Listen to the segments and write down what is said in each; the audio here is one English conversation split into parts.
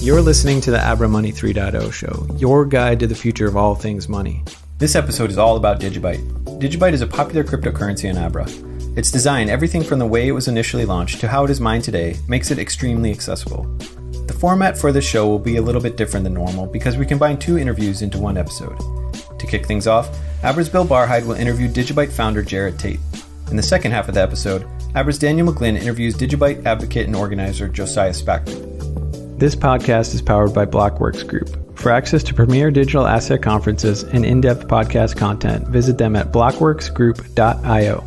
You're listening to the Abra Money 3.0 show, your guide to the future of all things money. This episode is all about DigiByte. DigiByte is a popular cryptocurrency on Abra. Its design, everything from the way it was initially launched to how it is mined today, makes it extremely accessible. The format for this show will be a little bit different than normal because we combine 2 interviews into one episode. To kick things off, Abra's Bill Barhyde will interview DigiByte founder Jared Tate. In the second half of the episode, Abra's Daniel McGlynn interviews DigiByte advocate and organizer Josiah Spackman. This podcast is powered by BlockWorks Group. For access to premier digital asset conferences and in-depth podcast content, visit them at blockworksgroup.io.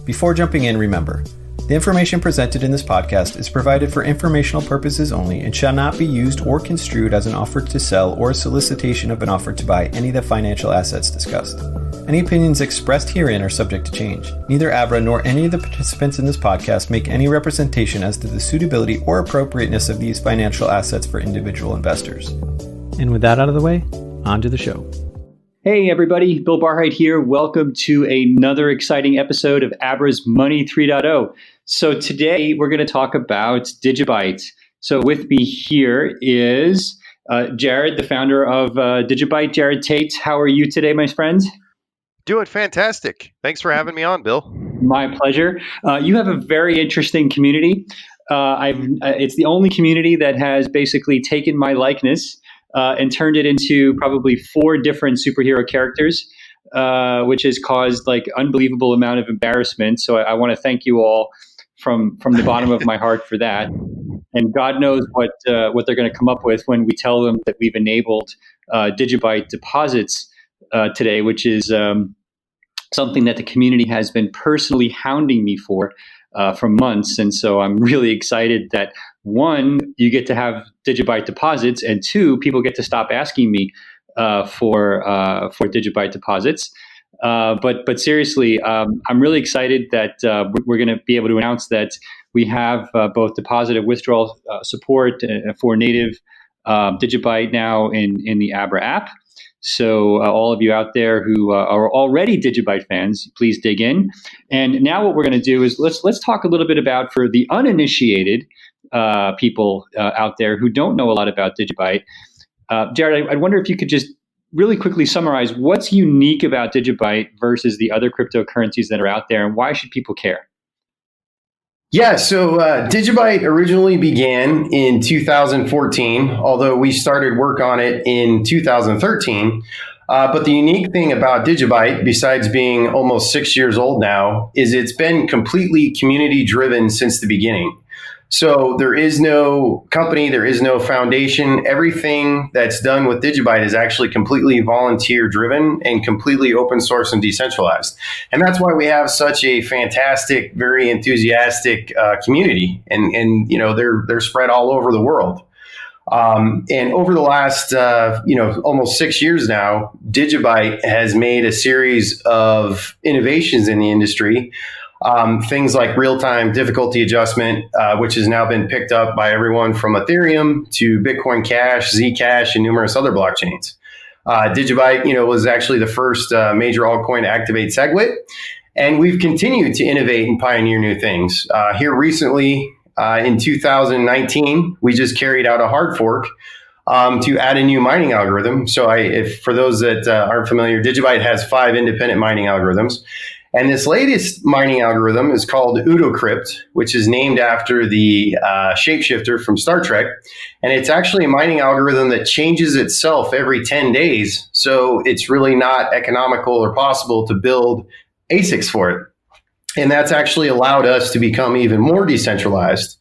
Before jumping in, remember, the information presented in this podcast is provided for informational purposes only and shall not be used or construed as an offer to sell or a solicitation of an offer to buy any of the financial assets discussed. Any opinions expressed herein are subject to change. Neither Abra nor any of the participants in this podcast make any representation as to the suitability or appropriateness of these financial assets for individual investors. And with that out of the way, on to the show. Hey everybody, Bill Barhyde here. Welcome to another exciting episode of Abra's Money 3.0. So today we're going to talk about DigiByte. So with me here is Jared, the founder of DigiByte. Jared Tate, how are you today, my friend? Doing fantastic. Thanks for having me on, Bill. My pleasure. You have a very interesting community. It's the only community that has basically taken my likeness and turned it into probably 4 different superhero characters, which has caused like unbelievable amount of embarrassment. So I want to thank you all from the bottom of my heart for that. And God knows what they're going to come up with when we tell them that we've enabled DigiByte deposits today, which is something that the community has been personally hounding me for months. And so I'm really excited that 1, you get to have DigiByte deposits, and 2, people get to stop asking me for DigiByte deposits. But seriously, I'm really excited that we're going to be able to announce that we have both deposit and withdrawal support for native DigiByte now in the Abra app. So all of you out there who are already DigiByte fans, please dig in. And now what we're going to do is let's talk a little bit about, for the uninitiated people out there who don't know a lot about DigiByte. Jared, I wonder if you could just really quickly summarize what's unique about DigiByte versus the other cryptocurrencies that are out there, and why should people care? Yeah, so DigiByte originally began in 2014, although we started work on it in 2013. But the unique thing about DigiByte, besides being almost 6 years old now, is it's been completely community driven since the beginning. So there is no company, there is no foundation. Everything that's done with DigiByte is actually completely volunteer driven and completely open source and decentralized. And that's why we have such a fantastic, very enthusiastic community. And you know, they're spread all over the world. And over the last, almost 6 years now, DigiByte has made a series of innovations in the industry. Things like real-time difficulty adjustment, which has now been picked up by everyone from Ethereum to Bitcoin Cash, Zcash, and numerous other blockchains. DigiByte, was actually the first major altcoin to activate SegWit, and we've continued to innovate and pioneer new things. Here recently, in 2019, we just carried out a hard fork to add a new mining algorithm. So, for those that aren't familiar, DigiByte has 5 independent mining algorithms. And this latest mining algorithm is called UdoCrypt, which is named after the shapeshifter from Star Trek. And it's actually a mining algorithm that changes itself every 10 days. So it's really not economical or possible to build ASICs for it. And that's actually allowed us to become even more decentralized.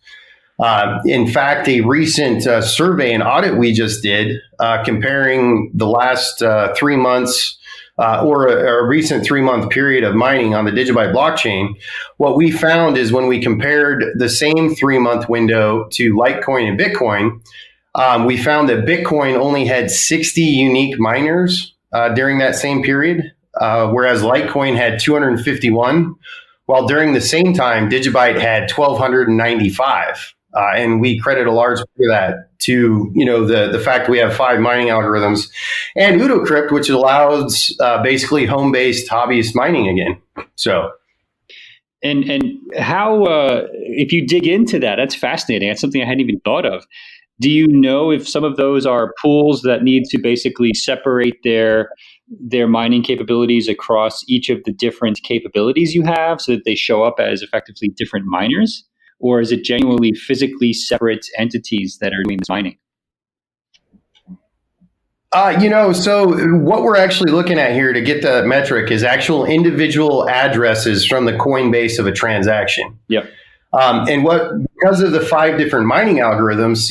In fact, a recent survey and audit we just did, comparing the last 3 months or a recent 3-month period of mining on the DigiByte blockchain, what we found is when we compared the same 3-month window to Litecoin and Bitcoin, we found that Bitcoin only had 60 unique miners during that same period, whereas Litecoin had 251, while during the same time, DigiByte had 1,295. And we credit a large part of that to, the fact that we have 5 mining algorithms and UdoCrypt, which allows basically home-based hobbyist mining again. So, and how if you dig into that, that's fascinating. That's something I hadn't even thought of. Do you know if some of those are pools that need to basically separate their mining capabilities across each of the different capabilities you have so that they show up as effectively different miners? Or is it genuinely physically separate entities that are doing this mining? So what we're actually looking at here to get the metric is actual individual addresses from the coin base of a transaction. Yep. Because of the 5 different mining algorithms,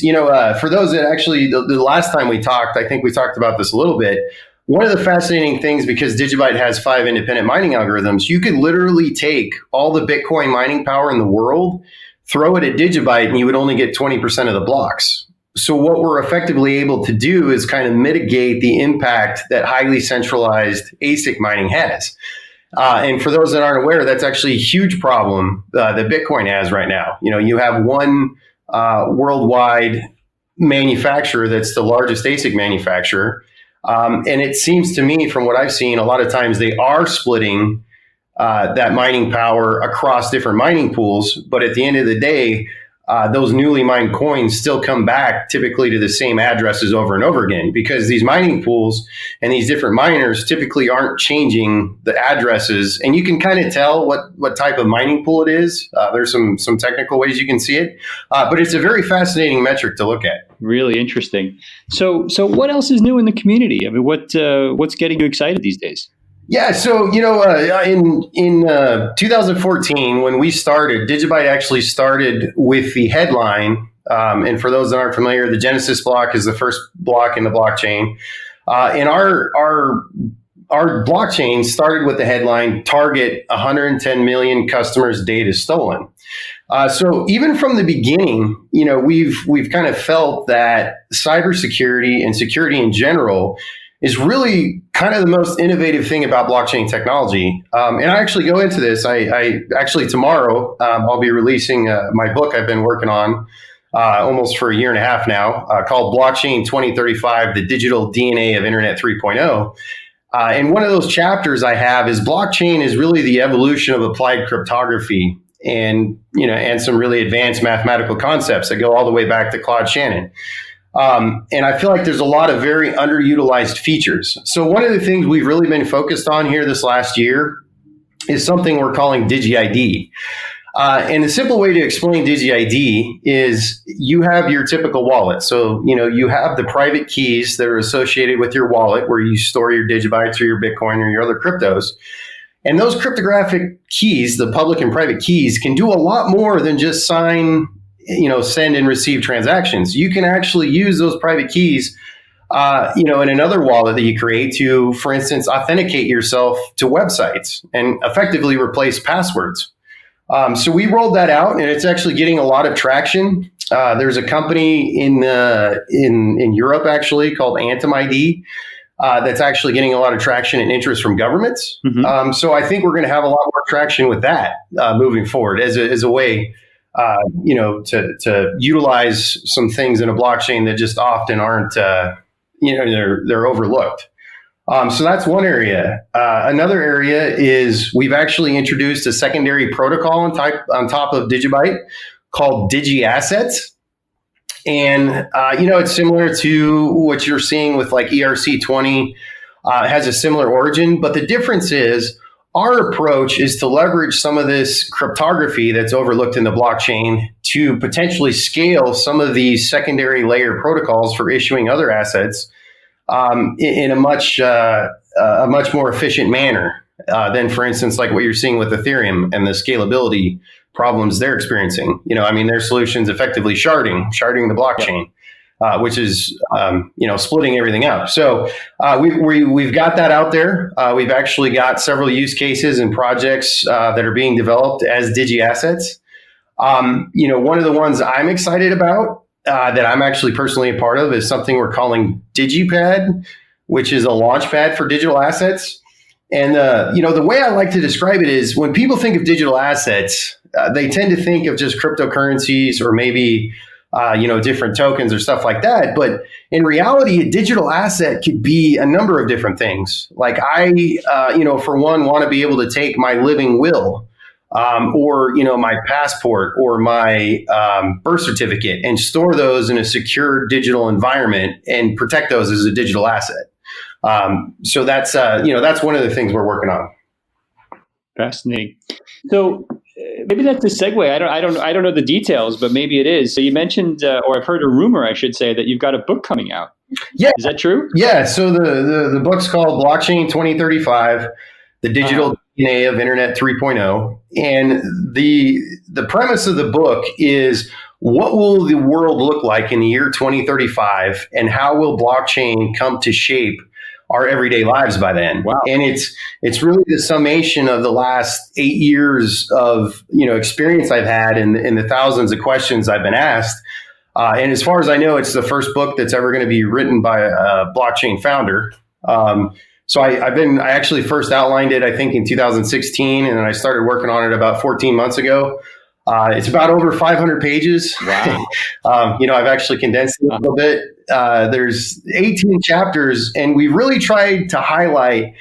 for those that actually, the last time we talked, I think we talked about this a little bit. One of the fascinating things, because DigiByte has 5 independent mining algorithms, you could literally take all the Bitcoin mining power in the world, throw it at DigiByte, and you would only get 20% of the blocks. So what we're effectively able to do is kind of mitigate the impact that highly centralized ASIC mining has. And for those that aren't aware, that's actually a huge problem that Bitcoin has right now. You have one worldwide manufacturer that's the largest ASIC manufacturer. And it seems to me, from what I've seen, a lot of times they are splitting that mining power across different mining pools. But at the end of the day, those newly mined coins still come back typically to the same addresses over and over again, because these mining pools and these different miners typically aren't changing the addresses. And you can kind of tell what type of mining pool it is. There's some technical ways you can see it, but it's a very fascinating metric to look at. Really interesting. So what else is new in the community? I mean, what's getting you excited these days? Yeah, so in 2014, when we started, DigiByte actually started with the headline. And for those that aren't familiar, the Genesis block is the first block in the blockchain. And our blockchain started with the headline, "Target 110 million customers' data stolen." So even from the beginning, we've kind of felt that cybersecurity and security in general is really kind of the most innovative thing about blockchain technology. And I actually go into this. I actually tomorrow I'll be releasing my book I've been working on almost for a year and a half now, called Blockchain 2035: The Digital DNA of Internet 3.0. And one of those chapters I have is blockchain is really the evolution of applied cryptography, and some really advanced mathematical concepts that go all the way back to Claude Shannon. And I feel like there's a lot of very underutilized features. So one of the things we've really been focused on here this last year is something we're calling DigiID. And the simple way to explain DigiID is you have your typical wallet. So, you have the private keys that are associated with your wallet where you store your DigiBytes or your Bitcoin or your other cryptos. And those cryptographic keys, the public and private keys, can do a lot more than just send and receive transactions. You can actually use those private keys, in another wallet that you create to, for instance, authenticate yourself to websites and effectively replace passwords. So we rolled that out, and it's actually getting a lot of traction. There's a company in Europe actually called AntomID that's actually getting a lot of traction and interest from governments. Mm-hmm. So I think we're going to have a lot more traction with that moving forward as a way. To utilize some things in a blockchain that just often aren't, they're overlooked. So that's one area. Another area is we've actually introduced a secondary protocol on top of DigiByte called DigiAssets. And, it's similar to what you're seeing with like ERC20, has a similar origin, but the difference is our approach is to leverage some of this cryptography that's overlooked in the blockchain to potentially scale some of these secondary layer protocols for issuing other assets in a much more efficient manner than, for instance, like what you're seeing with Ethereum and the scalability problems they're experiencing. Their solution's effectively sharding the blockchain. Which is, splitting everything up. So we've got that out there. We've actually got several use cases and projects that are being developed as DigiAssets. One of the ones I'm excited about that I'm actually personally a part of is something we're calling DigiPad, which is a launch pad for digital assets. And, the way I like to describe it is when people think of digital assets, they tend to think of just cryptocurrencies or maybe different tokens or stuff like that. But in reality, a digital asset could be a number of different things. Like I, for one, want to be able to take my living will or my passport or my birth certificate, and store those in a secure digital environment and protect those as a digital asset. So that's one of the things we're working on. Fascinating. So maybe that's a segue. I don't know the details, but maybe it is. So you mentioned, or I've heard a rumor, I should say, that you've got a book coming out. Yeah. Is that true? Yeah. So the book's called Blockchain 2035, the digital DNA of Internet 3.0. And the premise of the book is, what will the world look like in the year 2035, and how will blockchain come to shape our everyday lives by then? Wow. And it's really the summation of the last 8 years of experience I've had and the thousands of questions I've been asked. And as far as I know, it's the first book that's ever going to be written by a blockchain founder. So I actually first outlined it, I think, in 2016, and then I started working on it about 14 months ago. It's about over 500 pages. Wow. I've actually condensed it a little bit. There's 18 chapters, and we really tried to highlight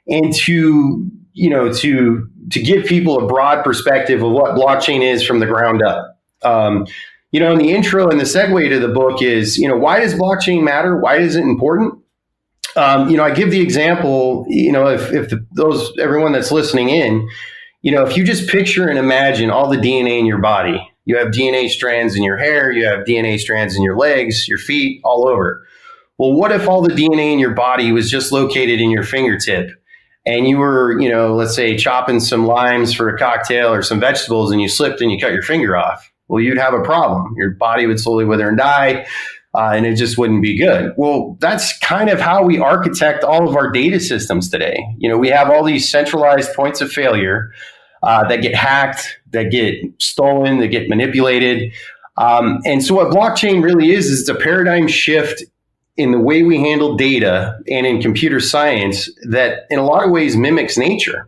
and to give people a broad perspective of what blockchain is from the ground up. In the intro and the segue to the book is, why does blockchain matter? Why is it important? I give the example, if everyone that's listening in, if you just picture and imagine all the DNA in your body, you have DNA strands in your hair, you have DNA strands in your legs, your feet, all over. Well, what if all the DNA in your body was just located in your fingertip, and you were, let's say, chopping some limes for a cocktail or some vegetables, and you slipped and you cut your finger off? Well, you'd have a problem. Your body would slowly wither and die, and it just wouldn't be good. Well, that's kind of how we architect all of our data systems today. We have all these centralized points of failure that get hacked, that get stolen, that get manipulated. And so what blockchain really is it's a paradigm shift in the way we handle data and in computer science that in a lot of ways mimics nature.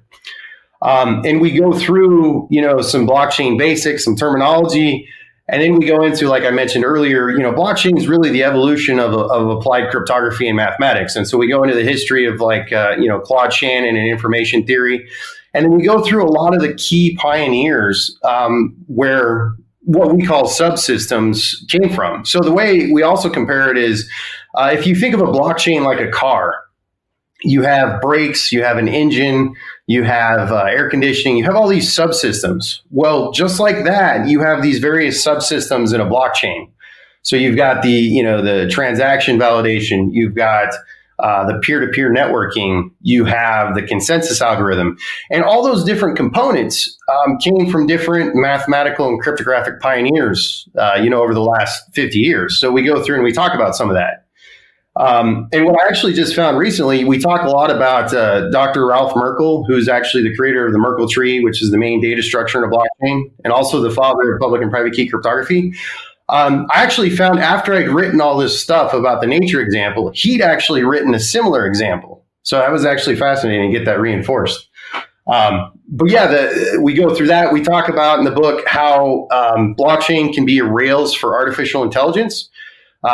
And we go through, some blockchain basics, some terminology, and then we go into, like I mentioned earlier, blockchain is really the evolution of applied cryptography and mathematics. And so we go into the history of Claude Shannon and information theory. And then we go through a lot of the key pioneers where what we call subsystems came from. So the way we also compare it is, if you think of a blockchain like a car, you have brakes, you have an engine, you have air conditioning, you have all these subsystems. Well, just like that, you have these various subsystems in a blockchain. So you've got the transaction validation, you've got the peer-to-peer networking, you have the consensus algorithm, and all those different components came from different mathematical and cryptographic pioneers, over the last 50 years. So we go through and we talk about some of that. And what I actually just found recently, we talk a lot about Dr. Ralph Merkle, who's actually the creator of the Merkle tree, which is the main data structure in a blockchain, and also the father of public and private key cryptography. I actually found after I'd written all this stuff about the nature example, he'd actually written a similar example. So that was actually fascinating to get that reinforced. But yeah, we go through that. We talk about in the book how blockchain can be a rails for artificial intelligence.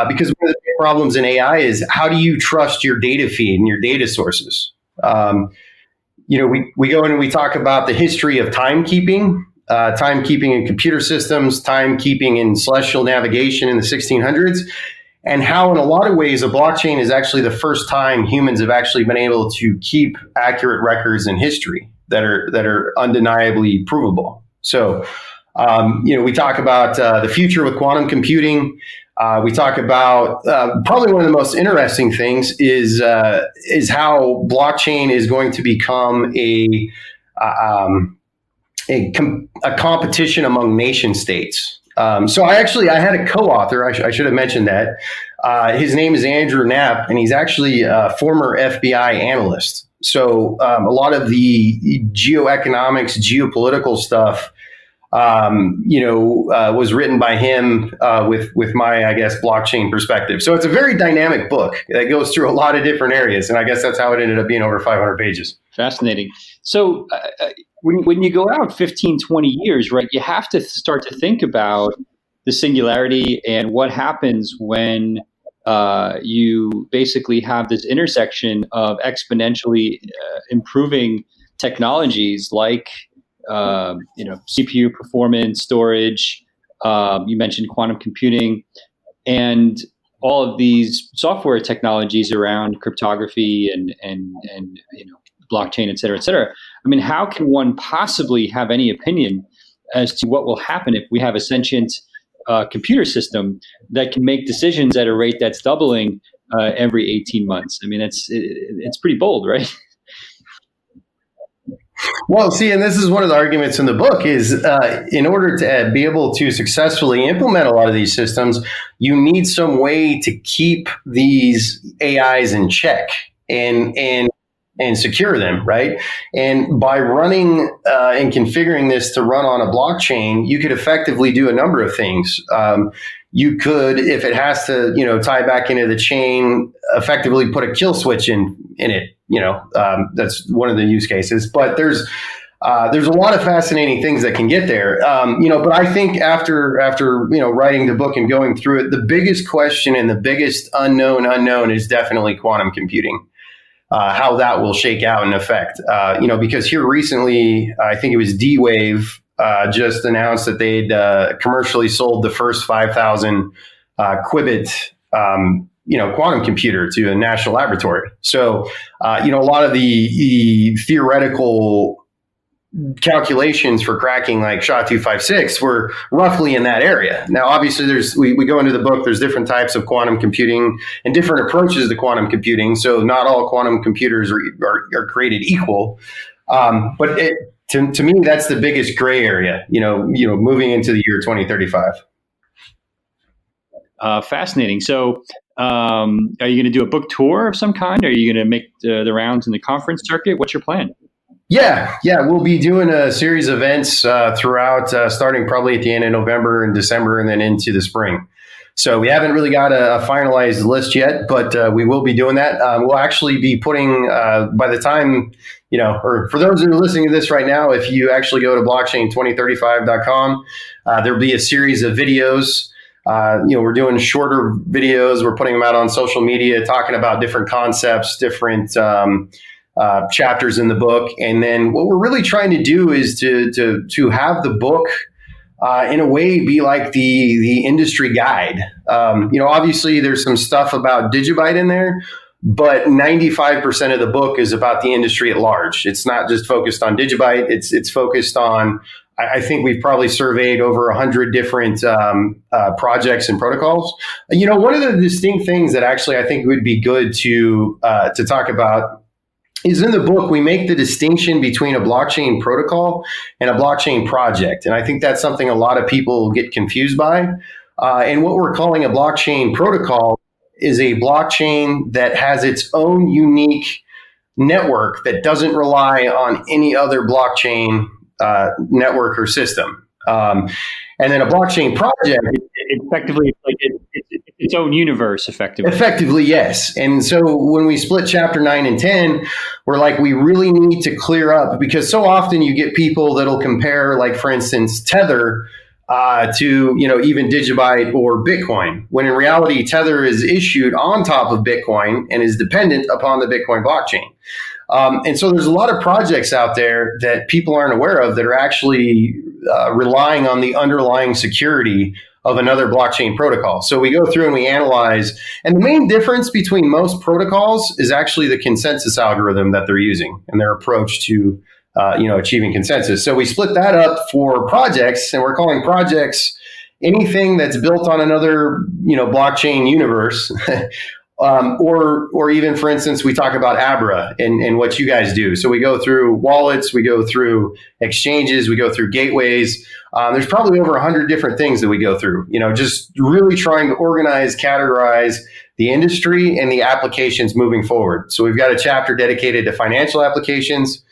Because one of the big problems in AI is, how do you trust your data feed and your data sources? We go in and we talk about the history of timekeeping in computer systems, timekeeping in celestial navigation in the 1600s, and how in a lot of ways a blockchain is actually the first time humans have actually been able to keep accurate records in history that are undeniably provable. So, we talk about the future with quantum computing. We talk about probably one of the most interesting things is how blockchain is going to become a competition among nation states. So I had a co-author. I should have mentioned that. His name is Andrew Knapp, and he's actually a former FBI analyst. So a lot of the geoeconomics, geopolitical stuff was written by him with my, I guess, blockchain perspective. So it's a very dynamic book that goes through a lot of different areas. And I guess that's how it ended up being over 500 pages. Fascinating. So when you go out 15, 20 years, right, you have to start to think about the singularity and what happens when you basically have this intersection of exponentially improving technologies like CPU performance, storage. You mentioned quantum computing, and all of these software technologies around cryptography and blockchain, et cetera, et cetera. I mean, how can one possibly have any opinion as to what will happen if we have a sentient computer system that can make decisions at a rate that's doubling every 18 months? I mean, it's pretty bold, right? Well, see, and this is one of the arguments in the book is in order to be able to successfully implement a lot of these systems, you need some way to keep these AIs in check and secure them, right? And by running and configuring this to run on a blockchain, you could effectively do a number of things. You could, if it has to, tie back into the chain, effectively put a kill switch in it. That's one of the use cases. But there's a lot of fascinating things that can get there. But I think after writing the book and going through it, the biggest question and the biggest unknown is definitely quantum computing. How that will shake out and affect, because here recently, I think it was D-Wave just announced that they'd commercially sold the first 5,000 qubit, quantum computer to a national laboratory. So, a lot of the theoretical calculations for cracking like SHA-256 were roughly in that area. Now, obviously, we go into the book, there's different types of quantum computing and different approaches to quantum computing. So not all quantum computers are created equal. But to me, that's the biggest gray area, moving into the year 2035. Fascinating. So are you going to do a book tour of some kind? Are you going to make the rounds in the conference circuit? What's your plan? Yeah. We'll be doing a series of events throughout, starting probably at the end of November and December, and then into the spring. So we haven't really got a finalized list yet, but we will be doing that. We'll actually be putting, by the time, or for those who are listening to this right now, if you actually go to blockchain2035.com, there'll be a series of videos. We're doing shorter videos. We're putting them out on social media, talking about different concepts, different chapters in the book. And then what we're really trying to do is to have the book in a way be like the industry guide. Obviously there's some stuff about DigiByte in there, but 95% of the book is about the industry at large. It's not just focused on DigiByte. It's focused on, I think we've probably surveyed over 100 different projects and protocols. One of the distinct things that actually I think would be good to talk about is in the book, we make the distinction between a blockchain protocol and a blockchain project. And I think that's something a lot of people get confused by. And what we're calling a blockchain protocol is a blockchain that has its own unique network that doesn't rely on any other blockchain network or system. And then a blockchain project, effectively, it's its own universe, effectively. Effectively, yes. And so when we split chapter 9 and 10, we're like, we really need to clear up, because so often you get people that'll compare, like, for instance, Tether to, even DigiByte or Bitcoin, when in reality, Tether is issued on top of Bitcoin and is dependent upon the Bitcoin blockchain. And so there's a lot of projects out there that people aren't aware of that are actually relying on the underlying security of another blockchain protocol. So we go through and we analyze, and the main difference between most protocols is actually the consensus algorithm that they're using and their approach to achieving consensus. So we split that up for projects, and we're calling projects anything that's built on another blockchain universe. Or even, for instance, we talk about Abra and what you guys do. So we go through wallets, we go through exchanges, we go through gateways. There's probably over 100 different things that we go through, just really trying to organize, categorize the industry and the applications moving forward. So we've got a chapter dedicated to financial applications,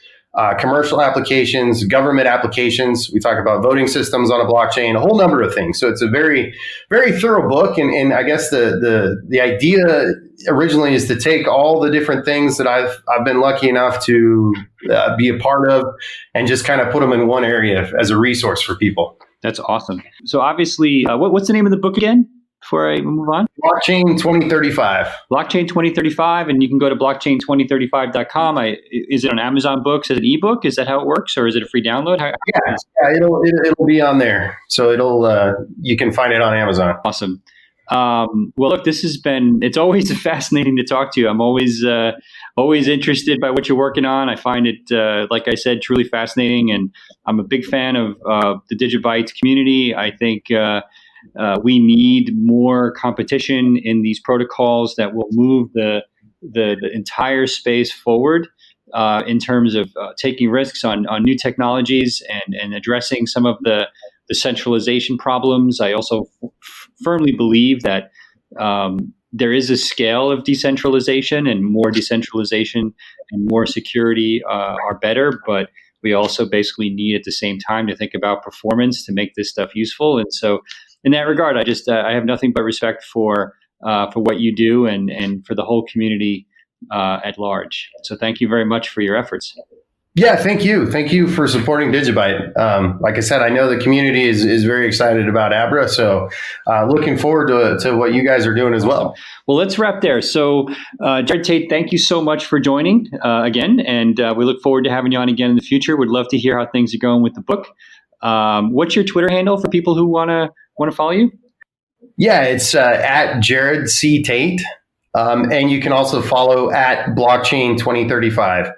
commercial applications, government applications. We talk about voting systems on a blockchain, a whole number of things. So it's a very, very thorough book. And I guess the idea originally is to take all the different things that I've been lucky enough to be a part of and just kind of put them in one area as a resource for people. That's awesome. So obviously, what's the name of the book again? before I move on? Blockchain 2035. Blockchain 2035, and you can go to blockchain2035.com. Is it on Amazon Books as an ebook? Is that how it works, or is it a free download? Yeah, it'll be on there. So you can find it on Amazon. Awesome. Well, look, it's always fascinating to talk to you. I'm always interested by what you're working on. I find it, like I said, truly fascinating. And I'm a big fan of the DigiByte community. I think we need more competition in these protocols that will move the entire space forward in terms of taking risks on new technologies and addressing some of the centralization problems. I also firmly believe that there is a scale of decentralization, and more decentralization and more security are better. But we also basically need at the same time to think about performance to make this stuff useful. And so in that regard, I have nothing but respect for what you do and for the whole community at large. So thank you very much for your efforts. Yeah, thank you. Thank you for supporting DigiByte. Like I said, I know the community is very excited about Abra, so looking forward to what you guys are doing as well. Well, let's wrap there. So, Jared Tate, thank you so much for joining again, and we look forward to having you on again in the future. We'd love to hear how things are going with the book. What's your Twitter handle for people who want to follow you? Yeah, it's at Jared C. Tate, and you can also follow at Blockchain 2035.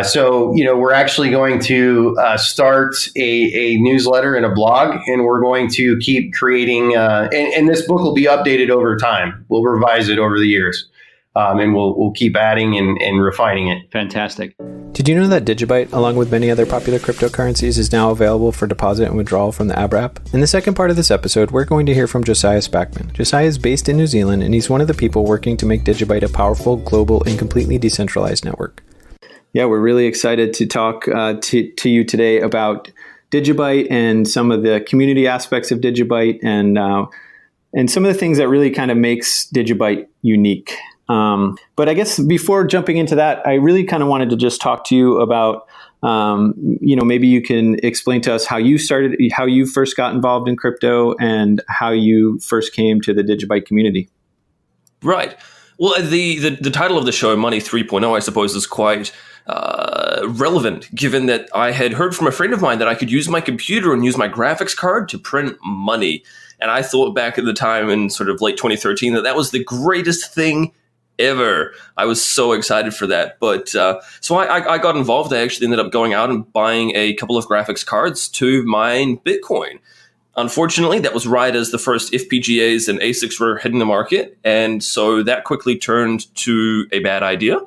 So, we're actually going to start a newsletter and a blog, and we're going to keep creating, and this book will be updated over time. We'll revise it over the years, and we'll keep adding and refining it. Fantastic. Did you know that DigiByte, along with many other popular cryptocurrencies, is now available for deposit and withdrawal from the Abra app? In the second part of this episode, we're going to hear from Josiah Spackman. Josiah is based in New Zealand, and he's one of the people working to make DigiByte a powerful, global, and completely decentralized network. Yeah, we're really excited to talk to you today about DigiByte and some of the community aspects of DigiByte and some of the things that really kind of makes DigiByte unique. But I guess before jumping into that, I really kind of wanted to just talk to you about, maybe you can explain to us how you first got involved in crypto and how you first came to the DigiByte community. Right. Well, the title of the show, Money 3.0, I suppose, is quite relevant, given that I had heard from a friend of mine that I could use my computer and use my graphics card to print money. And I thought back at the time in sort of late 2013 that was the greatest thing ever. I was so excited for that. But so I got involved. I actually ended up going out and buying a couple of graphics cards to mine Bitcoin. Unfortunately, that was right as the first FPGAs and ASICs were hitting the market. And so that quickly turned to a bad idea.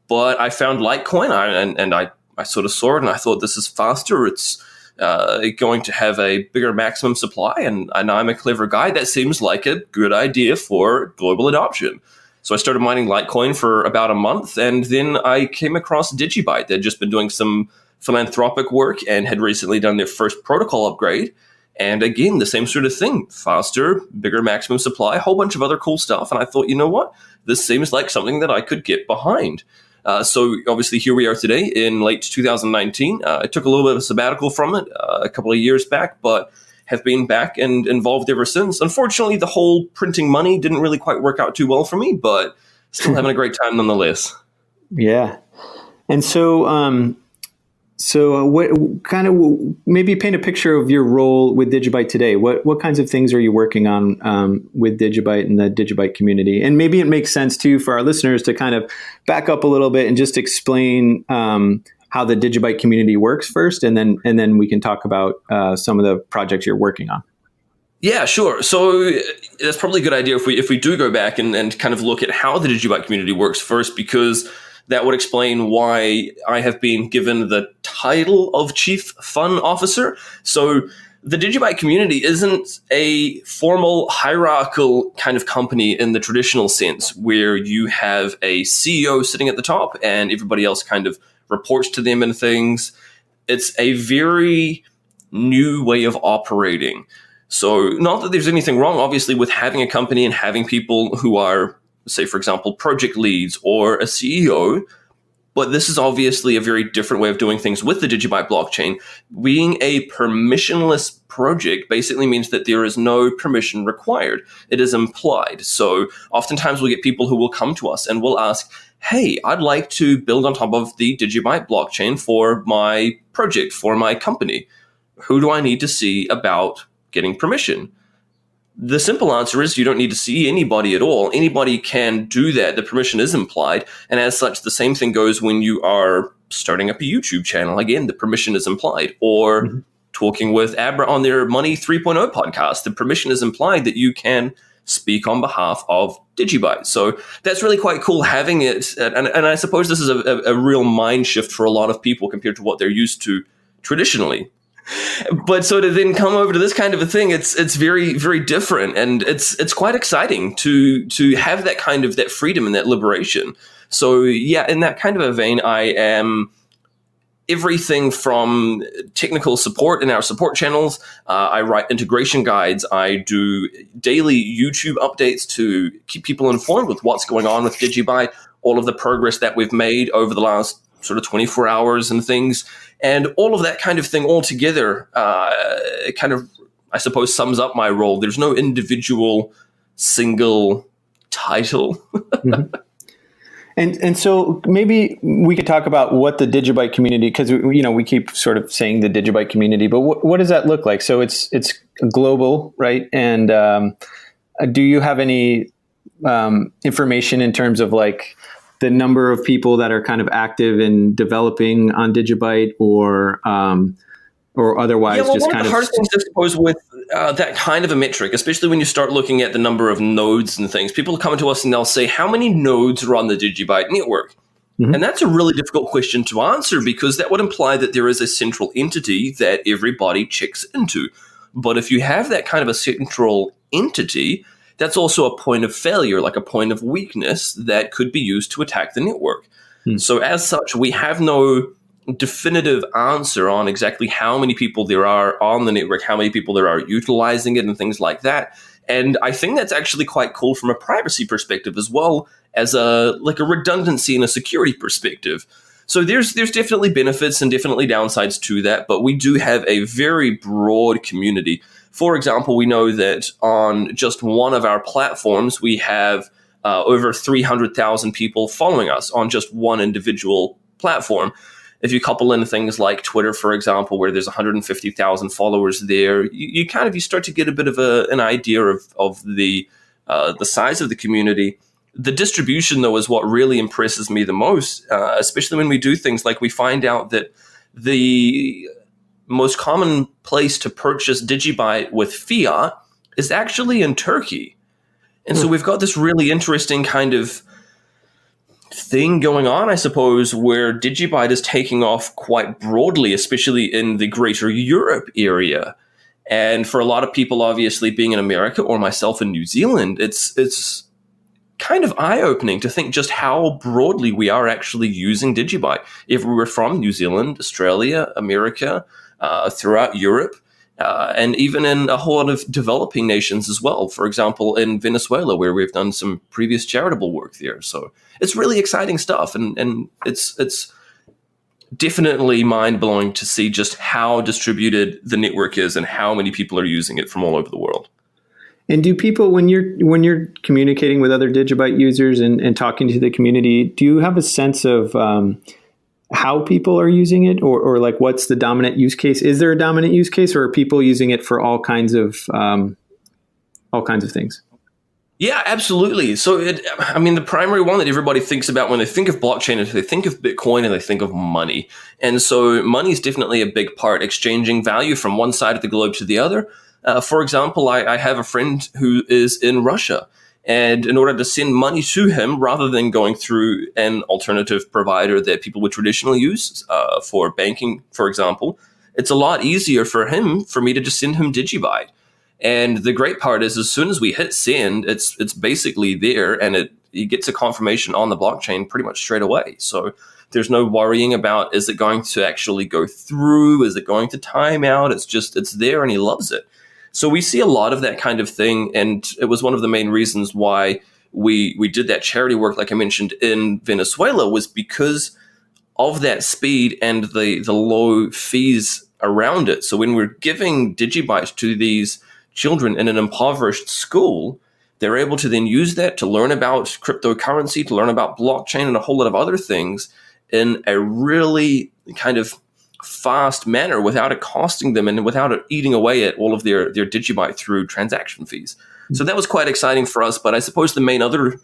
But I found Litecoin and I sort of saw it and I thought, this is faster. It's going to have a bigger maximum supply. And I'm a clever guy. That seems like a good idea for global adoption. So I started mining Litecoin for about a month. And then I came across DigiByte. They'd just been doing some philanthropic work and had recently done their first protocol upgrade. And again, the same sort of thing, faster, bigger maximum supply, a whole bunch of other cool stuff. And I thought, you know what? This seems like something that I could get behind. So obviously here we are today in late 2019. I took a little bit of a sabbatical from it a couple of years back, but have been back and involved ever since. Unfortunately, the whole printing money didn't really quite work out too well for me, but still having a great time nonetheless. Yeah. And so, what kind of maybe paint a picture of your role with DigiByte today? What kinds of things are you working on with DigiByte and the DigiByte community? And maybe it makes sense too for our listeners to kind of back up a little bit and just explain how the DigiByte community works first, and then we can talk about some of the projects you're working on. Yeah, sure. So that's probably a good idea if we do go back and kind of look at how the DigiByte community works first, because that would explain why I have been given the title of Chief Fun Officer. So the DigiByte community isn't a formal hierarchical kind of company in the traditional sense, where you have a CEO sitting at the top and everybody else kind of reports to them and things. It's a very new way of operating. So not that there's anything wrong, obviously, with having a company and having people who are, say, for example, project leads or a CEO, But this is obviously a very different way of doing things with the DigiByte blockchain. Being a permissionless project basically means that there is no permission required. It is implied. So oftentimes we'll get people who will come to us and will ask, hey, I'd like to build on top of the DigiByte blockchain for my project, for my company. Who do I need to see about getting permission? The simple answer is you don't need to see anybody at all. Anybody can do that. The permission is implied. And as such, the same thing goes when you are starting up a YouTube channel. Again, the permission is implied. Or talking with Abra on their Money 3.0 podcast, the permission is implied that you can speak on behalf of DigiByte. So that's really quite cool having it. And I suppose this is a real mind shift for a lot of people compared to what they're used to traditionally. But so to then come over to this kind of a thing, it's very, very different, and it's quite exciting to have that kind of that freedom and that liberation. So yeah, in that kind of a vein, I am everything from technical support in our support channels. I write integration guides. I do daily YouTube updates to keep people informed with what's going on with DigiByte, all of the progress that we've made over the last sort of 24 hours and things. And all of that kind of thing all together kind of, I suppose, sums up my role. There's no individual single title. And so maybe we could talk about what the DigiByte community, because we keep sort of saying the DigiByte community, but what does that look like? So it's global, right? And do you have any information in terms of like the number of people that are kind of active in developing on DigiByte, or otherwise? Yeah, well, just one kind of the hardest things, I suppose, with that kind of a metric, especially when you start looking at the number of nodes and things, people come to us and they'll say, how many nodes are on the DigiByte network? And that's a really difficult question to answer, because that would imply that there is a central entity that everybody checks into. But if you have that kind of a central entity, that's also a point of failure, like a point of weakness that could be used to attack the network. So as such, we have no definitive answer on exactly how many people there are on the network, how many people there are utilizing it, and things like that. And I think that's actually quite cool from a privacy perspective, as well as a redundancy and a security perspective. So there's definitely benefits and definitely downsides to that, but we do have a very broad community. For example, we know that on just one of our platforms, we have over 300,000 people following us on just one individual platform. If you couple in things like Twitter, for example, where there's 150,000 followers there, you start to get a bit of an idea of the size of the community. The distribution, though, is what really impresses me the most, especially when we do things like we find out that the most common place to purchase DigiByte with fiat is actually in Turkey. And so we've got this really interesting kind of thing going on, I suppose, where DigiByte is taking off quite broadly, especially in the greater Europe area. And for a lot of people, obviously, being in America or myself in New Zealand, it's kind of eye-opening to think just how broadly we are actually using DigiByte. If we were from New Zealand, Australia, America, throughout Europe, and even in a whole lot of developing nations as well. For example, in Venezuela, where we've done some previous charitable work there. So it's really exciting stuff, and it's definitely mind-blowing to see just how distributed the network is and how many people are using it from all over the world. And do people, when you're communicating with other DigiByte users and talking to the community, do you have a sense of how people are using it, or like what's the dominant use case? Is there a dominant use case, or are people using it for all kinds of things? Yeah, absolutely. So, the primary one that everybody thinks about when they think of blockchain is they think of Bitcoin and they think of money. And so money is definitely a big part, exchanging value from one side of the globe to the other. For example, I have a friend who is in Russia. And in order to send money to him, rather than going through an alternative provider that people would traditionally use for banking, for example, it's a lot easier for me to just send him DigiByte. And the great part is, as soon as we hit send, it's basically there, and he gets a confirmation on the blockchain pretty much straight away. So there's no worrying about, is it going to actually go through? Is it going to time out? It's there, and he loves it. So we see a lot of that kind of thing, and it was one of the main reasons why we did that charity work, like I mentioned, in Venezuela, was because of that speed and the low fees around it. So when we're giving DigiByte to these children in an impoverished school, they're able to then use that to learn about cryptocurrency, to learn about blockchain and a whole lot of other things in a really kind of fast manner without it costing them and without it eating away at all of their DigiByte through transaction fees. So that was quite exciting for us. But I suppose the main other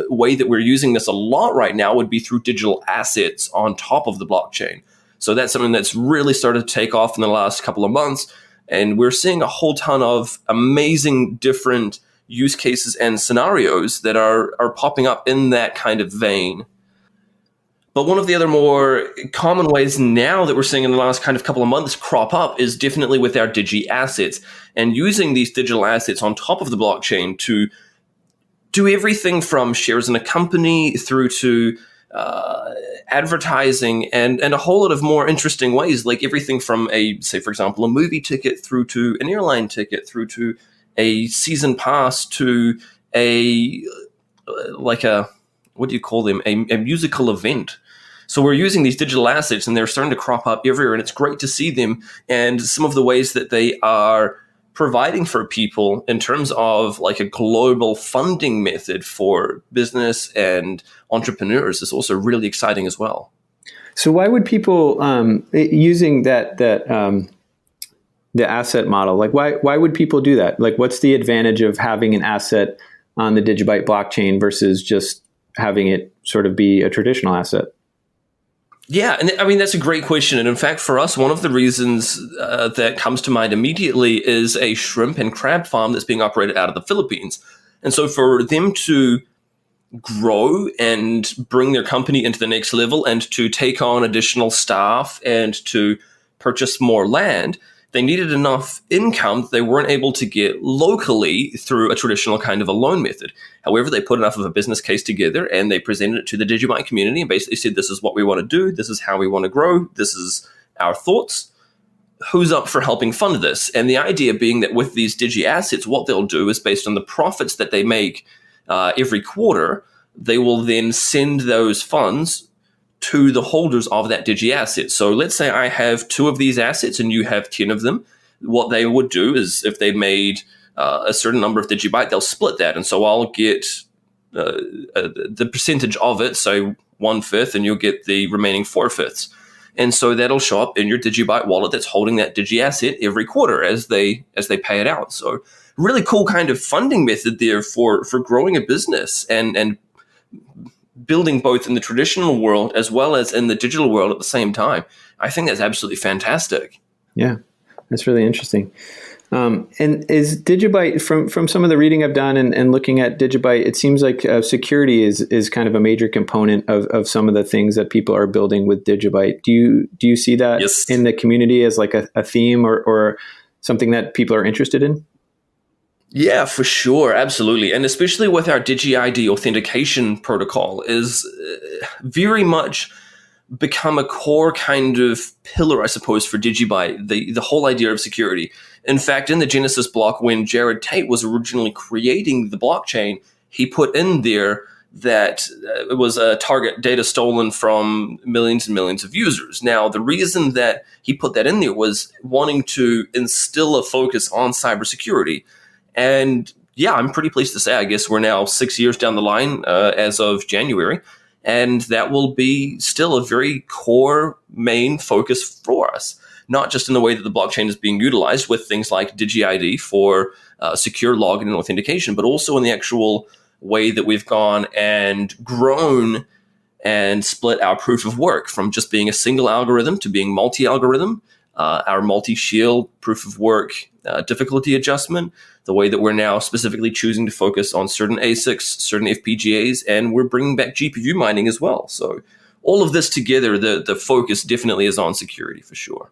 way that we're using this a lot right now would be through digital assets on top of the blockchain. So that's something that's really started to take off in the last couple of months. And we're seeing a whole ton of amazing different use cases and scenarios that are popping up in that kind of vein. But one of the other more common ways now that we're seeing in the last kind of couple of months crop up is definitely with our digi assets and using these digital assets on top of the blockchain to do everything from shares in a company through to advertising and a whole lot of more interesting ways, like everything from say, for example, a movie ticket through to an airline ticket through to a season pass to what do you call them? A musical event. So we're using these digital assets and they're starting to crop up everywhere, and it's great to see them and some of the ways that they are providing for people in terms of like a global funding method for business and entrepreneurs is also really exciting as well. So why would people using that the asset model, like why would people do that? Like what's the advantage of having an asset on the DigiByte blockchain versus just having it sort of be a traditional asset? Yeah, and I mean, that's a great question. And in fact, for us, one of the reasons that comes to mind immediately is a shrimp and crab farm that's being operated out of the Philippines. And so for them to grow and bring their company into the next level and to take on additional staff and to purchase more land, they needed enough income that they weren't able to get locally through a traditional kind of a loan method. However, they put enough of a business case together and they presented it to the DigiByte community and basically said, this is what we want to do. This is how we want to grow. This is our thoughts. Who's up for helping fund this? And the idea being that with these digi assets, what they'll do is based on the profits that they make every quarter, they will then send those funds to the holders of that digi asset. So let's say I have 2 of these assets and you have 10 of them. What they would do is if they made a certain number of DigiByte, they'll split that. And so I'll get the percentage of it, so 1/5, and you'll get the remaining 4/5. And so that'll show up in your DigiByte wallet that's holding that digi asset every quarter as they pay it out. So really cool kind of funding method there for growing a business and building both in the traditional world as well as in the digital world at the same time. I think that's absolutely fantastic. Yeah, that's really interesting. And is DigiByte, from some of the reading I've done and looking at DigiByte, it seems like security is kind of a major component of some of the things that people are building with DigiByte. Do you see that Yes. in the community as like a theme or something that people are interested in? Yeah, for sure. Absolutely. And especially with our DigiID authentication protocol is very much become a core kind of pillar, I suppose, for DigiByte, the whole idea of security. In fact, in the Genesis block, when Jared Tate was originally creating the blockchain, he put in there that it was a target data stolen from millions and millions of users. Now, the reason that he put that in there was wanting to instill a focus on cybersecurity. And yeah, I'm pretty pleased to say, I guess we're now 6 years down the line as of January, and that will be still a very core main focus for us, not just in the way that the blockchain is being utilized with things like DigiID for secure login and authentication, but also in the actual way that we've gone and grown and split our proof of work from just being a single algorithm to being multi-algorithm, our multi-shield proof of work difficulty adjustment, the way that we're now specifically choosing to focus on certain ASICs, certain FPGAs, and we're bringing back GPU mining as well. So all of this together, the focus definitely is on security for sure.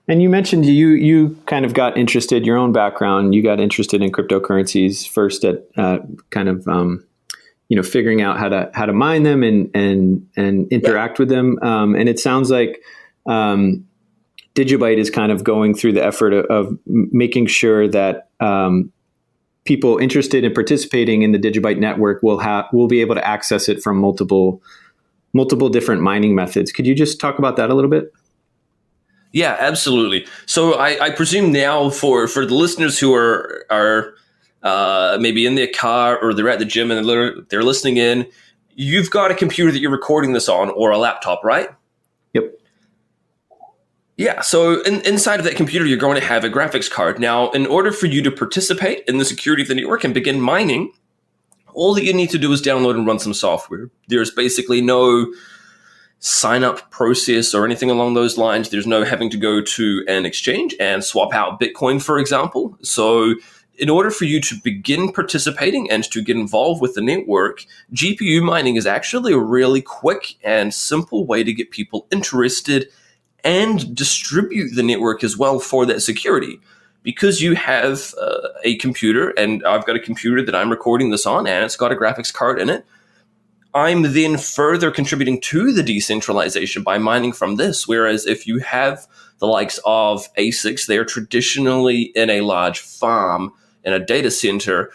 And you mentioned you kind of got interested, your own background, you got interested in cryptocurrencies first at kind of figuring out how to mine them and interact with them. And it sounds like DigiByte is kind of going through the effort of making sure that people interested in participating in the DigiByte network will be able to access it from multiple multiple different mining methods. Could you just talk about that a little bit? Yeah, absolutely. So I presume now for the listeners who are maybe in their car or they're at the gym and they're listening in, you've got a computer that you're recording this on or a laptop, right? Yep. Yeah, so inside of that computer, you're going to have a graphics card. Now, in order for you to participate in the security of the network and begin mining, all that you need to do is download and run some software. There's basically no sign-up process or anything along those lines. There's no having to go to an exchange and swap out Bitcoin, for example. So in order for you to begin participating and to get involved with the network, GPU mining is actually a really quick and simple way to get people interested and distribute the network as well for that security. Because you have a computer, and I've got a computer that I'm recording this on, and it's got a graphics card in it, I'm then further contributing to the decentralization by mining from this. Whereas if you have the likes of ASICs, they're traditionally in a large farm, in a data center.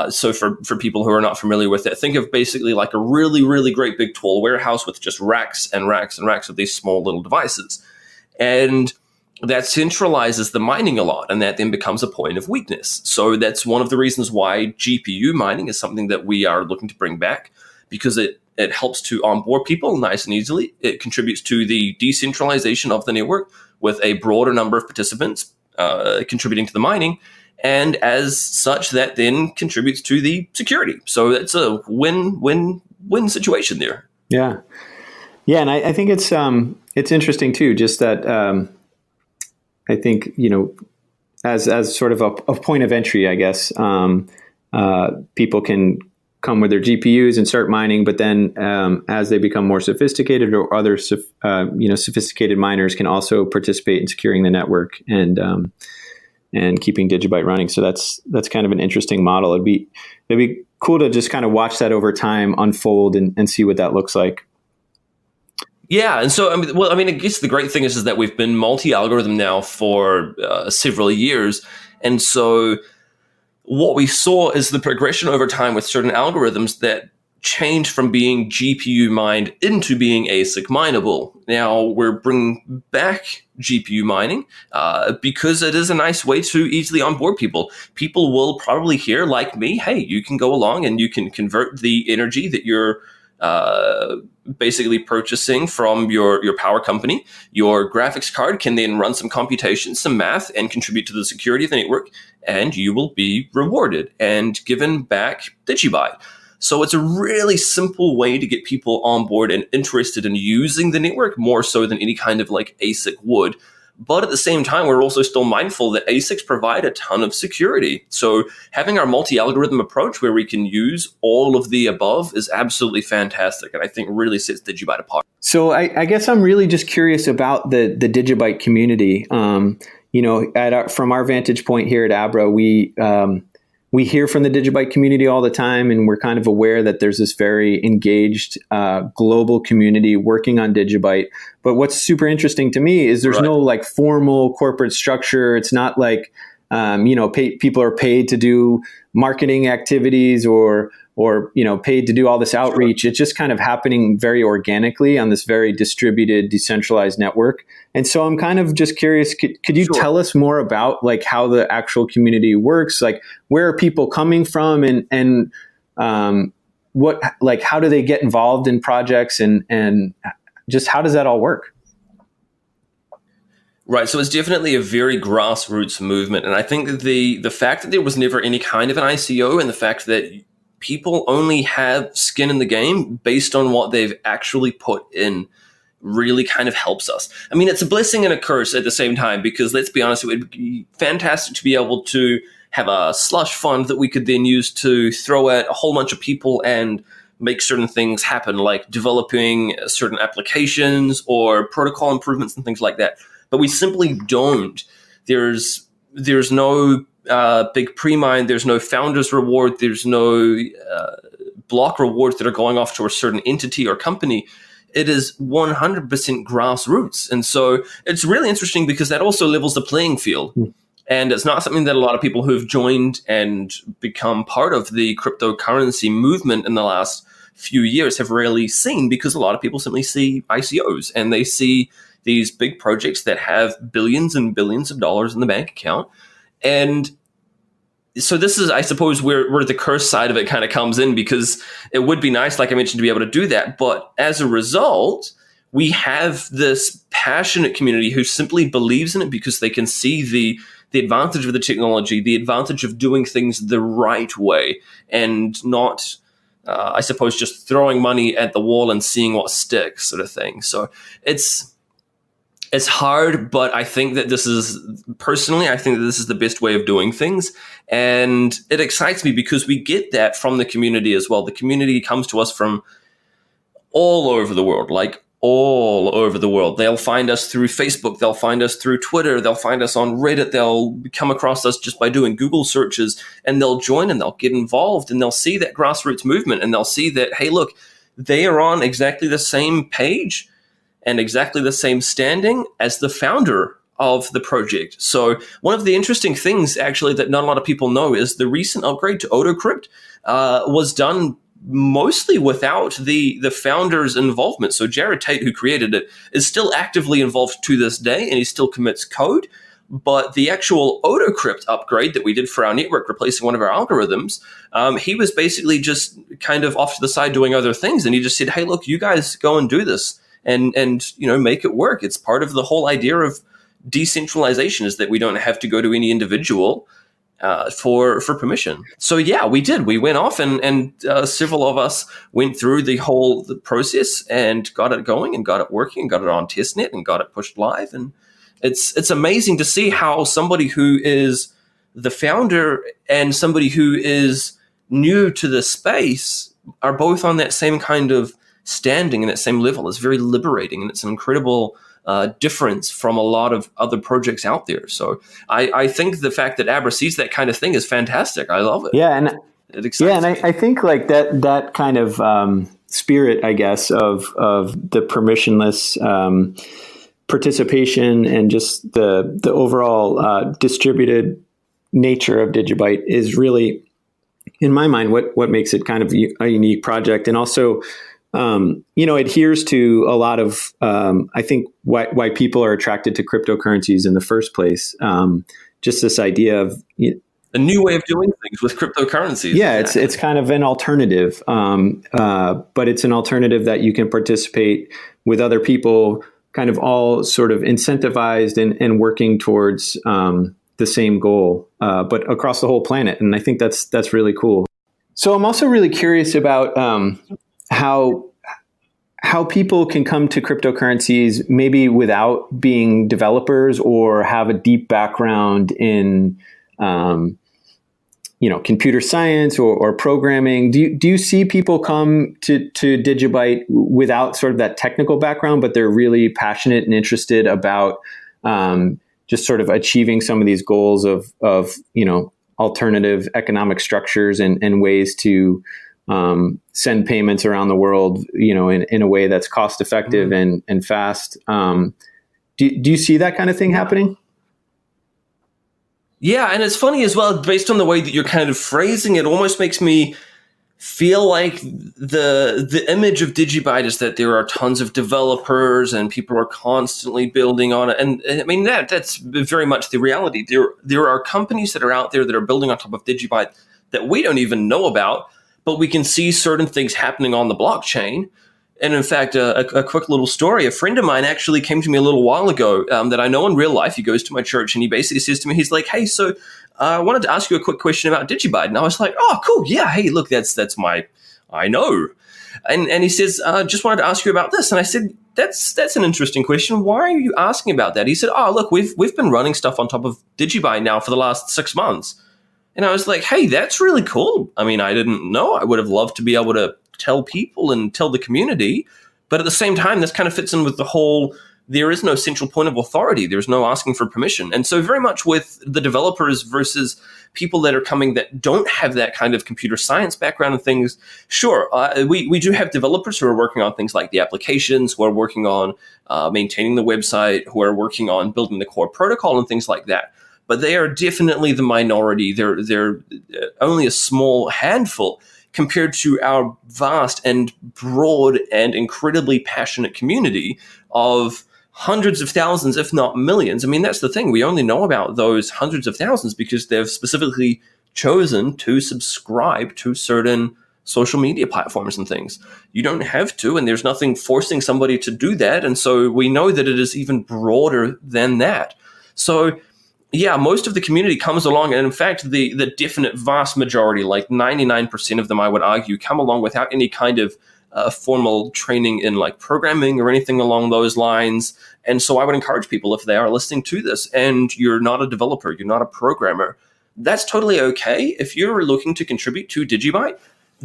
So for people who are not familiar with it, think of basically like a really, really great big tall warehouse with just racks and racks and racks of these small little devices. And that centralizes the mining a lot, and that then becomes a point of weakness. So that's one of the reasons why GPU mining is something that we are looking to bring back, because it helps to onboard people nice and easily. It contributes to the decentralization of the network with a broader number of participants contributing to the mining. And as such, that then contributes to the security. So it's a win-win-win situation there. Yeah. Yeah. And I think it's interesting too, just that I think, as sort of a point of entry, I guess, people can come with their GPUs and start mining, but then as they become more sophisticated, or other sophisticated miners can also participate in securing the network and keeping DigiByte running. So that's kind of an interesting model. It'd be cool to just kind of watch that over time unfold and see what that looks like. Yeah, and so I guess the great thing is that we've been multi-algorithm now for several years, and so what we saw is the progression over time with certain algorithms that changed from being GPU mined into being ASIC mineable. Now we're bringing back GPU mining because it is a nice way to easily onboard people. People will probably hear, like me, hey, you can go along and you can convert the energy that you're basically purchasing from your power company. Your graphics card can then run some computation, some math, and contribute to the security of the network, and you will be rewarded and given back DigiByte. So it's a really simple way to get people on board and interested in using the network more so than any kind of like ASIC would. But at the same time, we're also still mindful that ASICs provide a ton of security. So having our multi-algorithm approach where we can use all of the above is absolutely fantastic, and I think really sets DigiByte apart. So I guess I'm really just curious about the DigiByte community. From our vantage point here at Abra, we hear from the DigiByte community all the time, and we're kind of aware that there's this very engaged global community working on DigiByte. But what's super interesting to me is there's no like formal corporate structure. It's not like people are paid to do marketing activities or paid to do all this outreach. It's just kind of happening very organically on this very distributed, decentralized network. And so I'm kind of just curious, could you tell us more about like how the actual community works? Like, where are people coming from, and what, like, how do they get involved in projects, and just how does that all work? Right, so it's definitely a very grassroots movement. And I think that the fact that there was never any kind of an ICO, and the fact that people only have skin in the game based on what they've actually put in, really kind of helps us. I mean, it's a blessing and a curse at the same time, because let's be honest, it would be fantastic to be able to have a slush fund that we could then use to throw at a whole bunch of people and make certain things happen, like developing certain applications or protocol improvements and things like that. But we simply don't. There's no big pre-mine, there's no founder's reward, there's no block rewards that are going off to a certain entity or company. It is 100% grassroots. And so it's really interesting because that also levels the playing field. And it's not something that a lot of people who've joined and become part of the cryptocurrency movement in the last few years have rarely seen, because a lot of people simply see ICOs and they see these big projects that have billions and billions of dollars in the bank account. And so this is, I suppose, where the curse side of it kind of comes in, because it would be nice, like I mentioned, to be able to do that. But as a result, we have this passionate community who simply believes in it because they can see the advantage of the technology, the advantage of doing things the right way, and not, I suppose, just throwing money at the wall and seeing what sticks, sort of thing. So it's hard, but I think that I think that this is the best way of doing things. And it excites me because we get that from the community as well. The community comes to us from all over the world, like all over the world. They'll find us through Facebook. They'll find us through Twitter. They'll find us on Reddit. They'll come across us just by doing Google searches, and they'll join and they'll get involved, and they'll see that grassroots movement, and they'll see that, hey, look, they are on exactly the same page and exactly the same standing as the founder of the project. So one of the interesting things, actually, that not a lot of people know is the recent upgrade to AutoCrypt was done mostly without the founder's involvement. So Jared Tate, who created it, is still actively involved to this day, and he still commits code. But the actual AutoCrypt upgrade that we did for our network, replacing one of our algorithms, he was basically just kind of off to the side doing other things. And he just said, hey, look, you guys go and do this and make it work. It's part of the whole idea of decentralization, is that we don't have to go to any individual for permission. So yeah, we did. We went off and several of us went through the process and got it going and got it working and got it on testnet and got it pushed live. And it's amazing to see how somebody who is the founder and somebody who is new to the space are both on that same kind of standing and that same level. It's very liberating, and it's an incredible difference from a lot of other projects out there. So I think the fact that Abra sees that kind of thing is fantastic. I love it. Yeah, and it excites me. I think like that kind of spirit, I guess, of the permissionless participation and just the overall distributed nature of DigiByte is really, in my mind, what makes it kind of a unique project, and also adheres to a lot of, I think, why people are attracted to cryptocurrencies in the first place. Just this idea of a new way of doing things with cryptocurrencies. Yeah, it's kind of an alternative, but it's an alternative that you can participate with other people, kind of all sort of incentivized and working towards the same goal, but across the whole planet. And I think that's really cool. So I'm also really curious about how people can come to cryptocurrencies maybe without being developers or have a deep background in computer science or programming. Do you see people come to DigiByte without sort of that technical background, but they're really passionate and interested about just sort of achieving some of these goals of alternative economic structures and ways to send payments around the world, in a way that's cost effective and fast. Do you see that kind of thing happening? Yeah, and it's funny as well, based on the way that you're kind of phrasing it, almost makes me feel like the image of DigiByte is that there are tons of developers and people are constantly building on it. And I mean, that's very much the reality. There are companies that are out there that are building on top of DigiByte that we don't even know about, but we can see certain things happening on the blockchain. And in fact, a quick little story, a friend of mine actually came to me a little while ago that I know in real life. He goes to my church and he basically says to me, he's like, hey, so I wanted to ask you a quick question about DigiByte. And I was like, oh, cool. Yeah. Hey, look, that's I know. And he says, just wanted to ask you about this. And I said, that's an interesting question. Why are you asking about that? He said, oh, look, we've been running stuff on top of DigiByte now for the last 6 months. And I was like, hey, that's really cool. I mean, I didn't know. I would have loved to be able to tell people and tell the community. But at the same time, this kind of fits in with the whole, there is no central point of authority. There's no asking for permission. And so very much with the developers versus people that are coming that don't have that kind of computer science background and things, sure, we do have developers who are working on things like the applications, who are working on maintaining the website, who are working on building the core protocol and things like that. But they are definitely the minority. They're only a small handful. compared to our vast and broad and incredibly passionate community of hundreds of thousands, if not millions. I mean, that's the thing. We only know about those hundreds of thousands because they've specifically chosen to subscribe to certain social media platforms and things. You don't have to, and there's nothing forcing somebody to do that. And so we know that it is even broader than that. So yeah, most of the community comes along, and in fact, the definite vast majority, like 99% of them, I would argue, come along without any kind of formal training in like programming or anything along those lines. And so I would encourage people, if they are listening to this and you're not a developer, you're not a programmer, that's totally okay. If you're looking to contribute to DigiByte,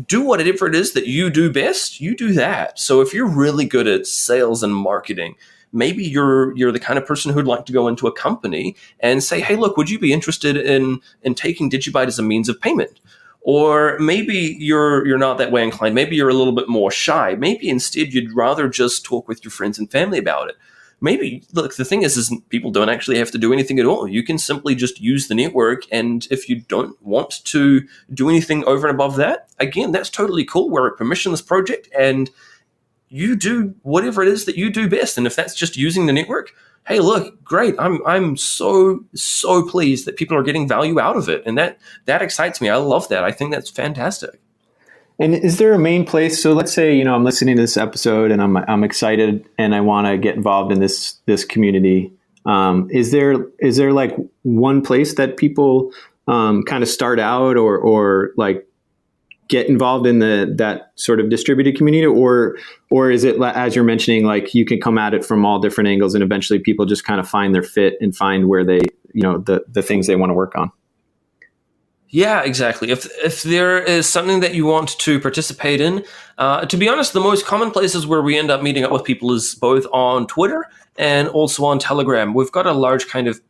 do whatever it is that you do best, you do that. So if you're really good at sales and marketing, maybe you're the kind of person who'd like to go into a company and say, hey, look, would you be interested in taking DigiByte as a means of payment? Or maybe you're not that way inclined. Maybe you're a little bit more shy. Maybe instead you'd rather just talk with your friends and family about it. Maybe, look, the thing is people don't actually have to do anything at all. You can simply just use the network, and if you don't want to do anything over and above that, again, that's totally cool. We're a permissionless project, and you do whatever it is that you do best. And if that's just using the network, hey, look, great. I'm so pleased that people are getting value out of it. And that excites me. I love that. I think that's fantastic. And is there a main place? So let's say, I'm listening to this episode and I'm excited and I want to get involved in this community. Is there like one place that people kind of start out or like get involved in that sort of distributed community, or is it, as you're mentioning, like you can come at it from all different angles and eventually people just kind of find their fit and find where they, the things they want to work on? Yeah, exactly. If there is something that you want to participate in, to be honest, the most common places where we end up meeting up with people is both on Twitter and also on Telegram. We've got a large kind of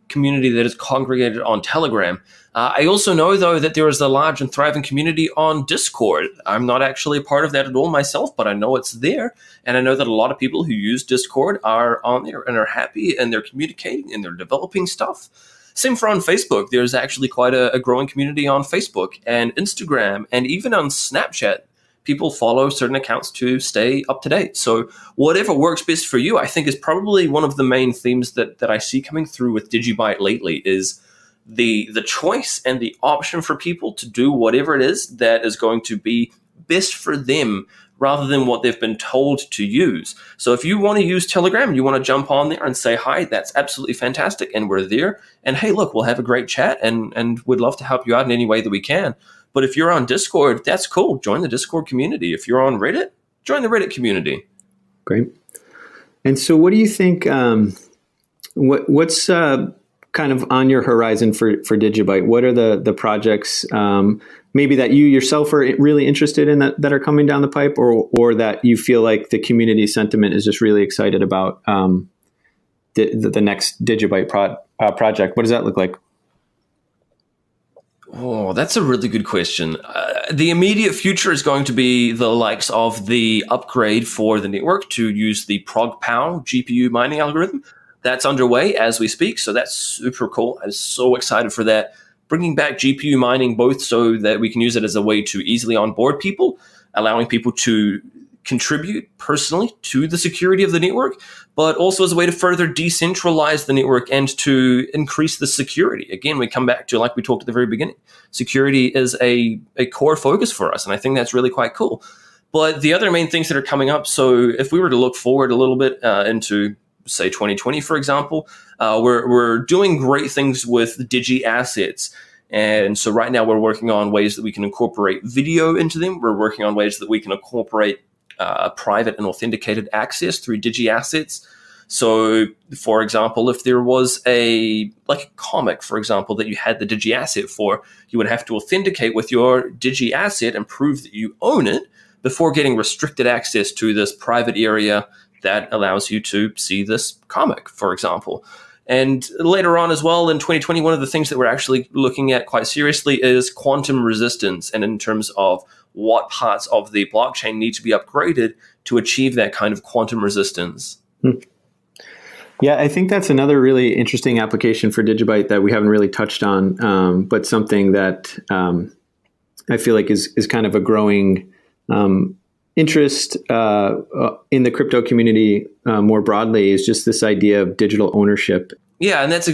community that is congregated on Telegram. I also know, though, that there is a large and thriving community on Discord. I'm not actually a part of that at all myself, but I know it's there. And I know that a lot of people who use Discord are on there and are happy, and they're communicating and they're developing stuff. Same for on Facebook. There's actually quite a growing community on Facebook and Instagram, and even on Snapchat. People follow certain accounts to stay up to date. So whatever works best for you, I think, is probably one of the main themes that I see coming through with DigiByte lately is the choice and the option for people to do whatever it is that is going to be best for them rather than what they've been told to use. So if you want to use Telegram, you want to jump on there and say hi, that's absolutely fantastic. And we're there. And hey, look, we'll have a great chat and we'd love to help you out in any way that we can. But if you're on Discord, that's cool. Join the Discord community. If you're on Reddit, join the Reddit community. Great. And so what do you think, what's kind of on your horizon for DigiByte? What are the projects maybe that you yourself are really interested in that are coming down the pipe, or that you feel like the community sentiment is just really excited about the next DigiByte project? What does that look like? Oh, that's a really good question. The immediate future is going to be the likes of the upgrade for the network to use the ProgPow GPU mining algorithm. That's underway as we speak, so that's super cool. I'm so excited for that. Bringing back GPU mining, both so that we can use it as a way to easily onboard people, allowing people to contribute personally to the security of the network, but also as a way to further decentralize the network and to increase the security. Again, we come back to, like we talked at the very beginning, security is a core focus for us, and I think that's really quite cool. But the other main things that are coming up, so if we were to look forward a little bit into, say, 2020, for example, we're doing great things with Digi assets. And so right now we're working on ways that we can incorporate video into them. We're working on ways that we can incorporate private and authenticated access through Digi assets. So, for example, if there was a comic, for example, that you had the Digi asset for, you would have to authenticate with your Digi asset and prove that you own it before getting restricted access to this private area that allows you to see this comic, for example. And later on as well, in 2020, one of the things that we're actually looking at quite seriously is quantum resistance, and in terms of what parts of the blockchain need to be upgraded to achieve that kind of quantum resistance. Yeah, I think that's another really interesting application for DigiByte that we haven't really touched on, but something that I feel like is kind of a growing interest in the crypto community more broadly, is just this idea of digital ownership. Yeah, and that's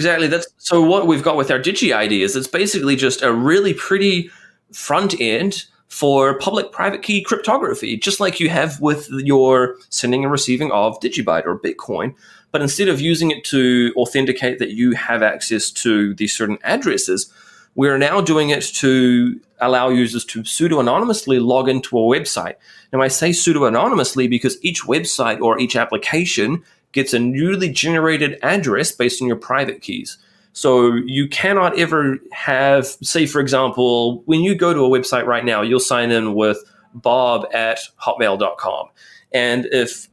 so what we've got with our DigiID is it's basically just a really pretty front end for public-private key cryptography, just like you have with your sending and receiving of DigiByte or Bitcoin. But instead of using it to authenticate that you have access to these certain addresses, we're now doing it to allow users to pseudo-anonymously log into a website. Now, I say pseudo-anonymously because each website or each application gets a newly generated address based on your private keys. So you cannot ever have, say, for example, when you go to a website right now, you'll sign in with bob@hotmail.com. And if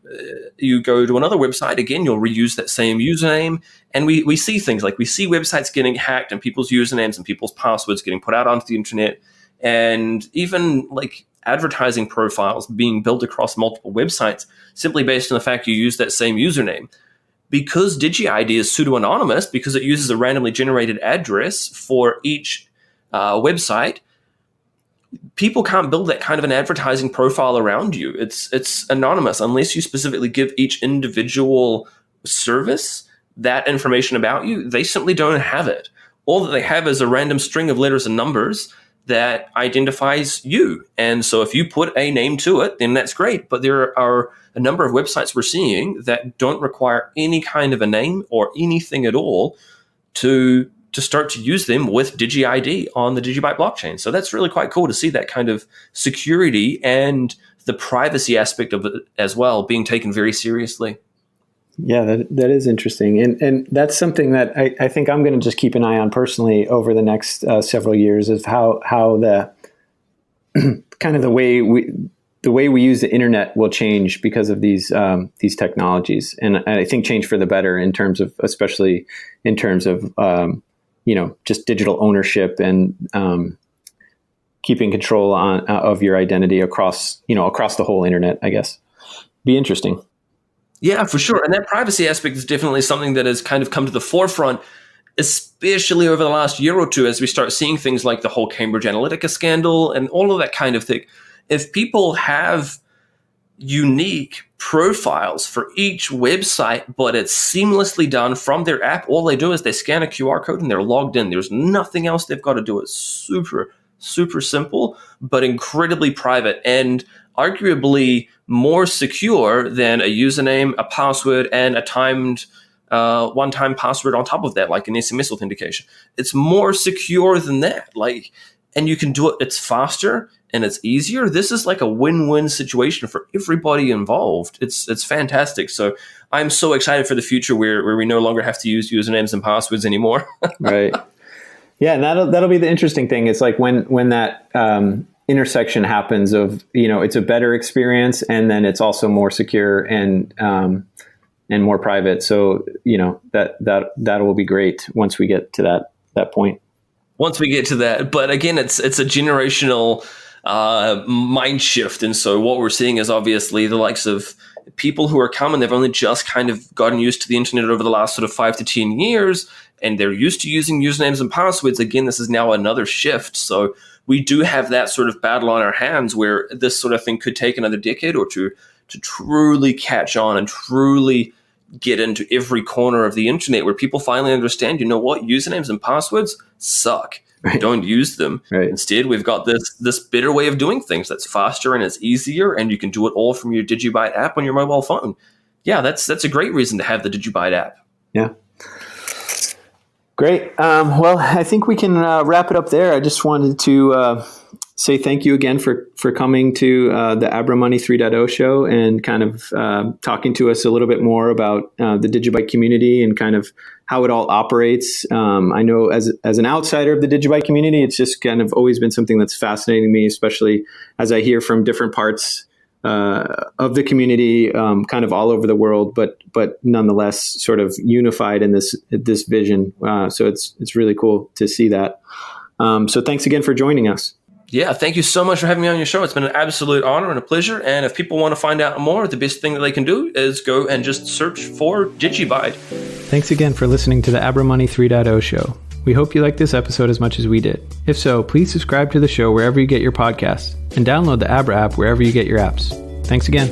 you go to another website, again, you'll reuse that same username. And we see things like we see websites getting hacked and people's usernames and people's passwords getting put out onto the internet. And even like advertising profiles being built across multiple websites simply based on the fact you use that same username. Because DigiID is pseudo-anonymous, because it uses a randomly generated address for each website, people can't build that kind of an advertising profile around you. It's anonymous unless you specifically give each individual service that information about you. They simply don't have it. All that they have is a random string of letters and numbers that identifies you. And so if you put a name to it, then that's great. But there are a number of websites we're seeing that don't require any kind of a name or anything at all to start to use them with DigiID on the DigiByte blockchain. So that's really quite cool to see that kind of security and the privacy aspect of it as well being taken very seriously. Yeah, that is interesting. And that's something that I think I'm going to just keep an eye on personally over the next several years, is how the kind of the way we use the internet will change because of these technologies. And I think change for the better in terms of, especially in terms of, just digital ownership and keeping control of your identity across the whole internet, I guess. Be interesting. Yeah, for sure. And that privacy aspect is definitely something that has kind of come to the forefront, especially over the last year or two, as we start seeing things like the whole Cambridge Analytica scandal and all of that kind of thing. If people have unique profiles for each website, but it's seamlessly done from their app, all they do is they scan a QR code and they're logged in. There's nothing else they've got to do. It's super, super simple, but incredibly private and arguably more secure than a username, a password, and a timed one-time password on top of that, like an SMS authentication. It's more secure than that. And you can do it. It's faster and it's easier. This is like a win-win situation for everybody involved. It's fantastic. So I'm so excited for the future where we no longer have to use usernames and passwords anymore. Right. Yeah, and that'll be the interesting thing. It's like when that intersection happens of, it's a better experience and then it's also more secure and more private. So, that will be great once we get to that point. Once we get to that. But again, it's a generational mind shift. And so what we're seeing is obviously the likes of people who are coming, they've only just kind of gotten used to the internet over the last sort of 5 to 10 years, and they're used to using usernames and passwords. Again, this is now another shift. So we do have that sort of battle on our hands where this sort of thing could take another decade or two to truly catch on and truly get into every corner of the internet, where people finally understand, usernames and passwords suck. Right. Don't use them. Right. Instead, we've got this better way of doing things that's faster and it's easier, and you can do it all from your DigiByte app on your mobile phone. Yeah, that's a great reason to have the DigiByte app. Yeah. Great. Well, I think we can wrap it up there. I just wanted to say thank you again for coming to the Abra Money 3.0 show and kind of talking to us a little bit more about the DigiByte community and kind of how it all operates. I know as an outsider of the DigiByte community, it's just kind of always been something that's fascinating me, especially as I hear from different parts of the community, kind of all over the world, but nonetheless sort of unified in this vision. So it's really cool to see that. So thanks again for joining us. Yeah, thank you so much for having me on your show. It's been an absolute honor and a pleasure. And if people want to find out more, the best thing that they can do is go and just search for DigiByte. Thanks again for listening to the Abra Money 3.0 show. We hope you liked this episode as much as we did. If so, please subscribe to the show wherever you get your podcasts and download the Abra app wherever you get your apps. Thanks again.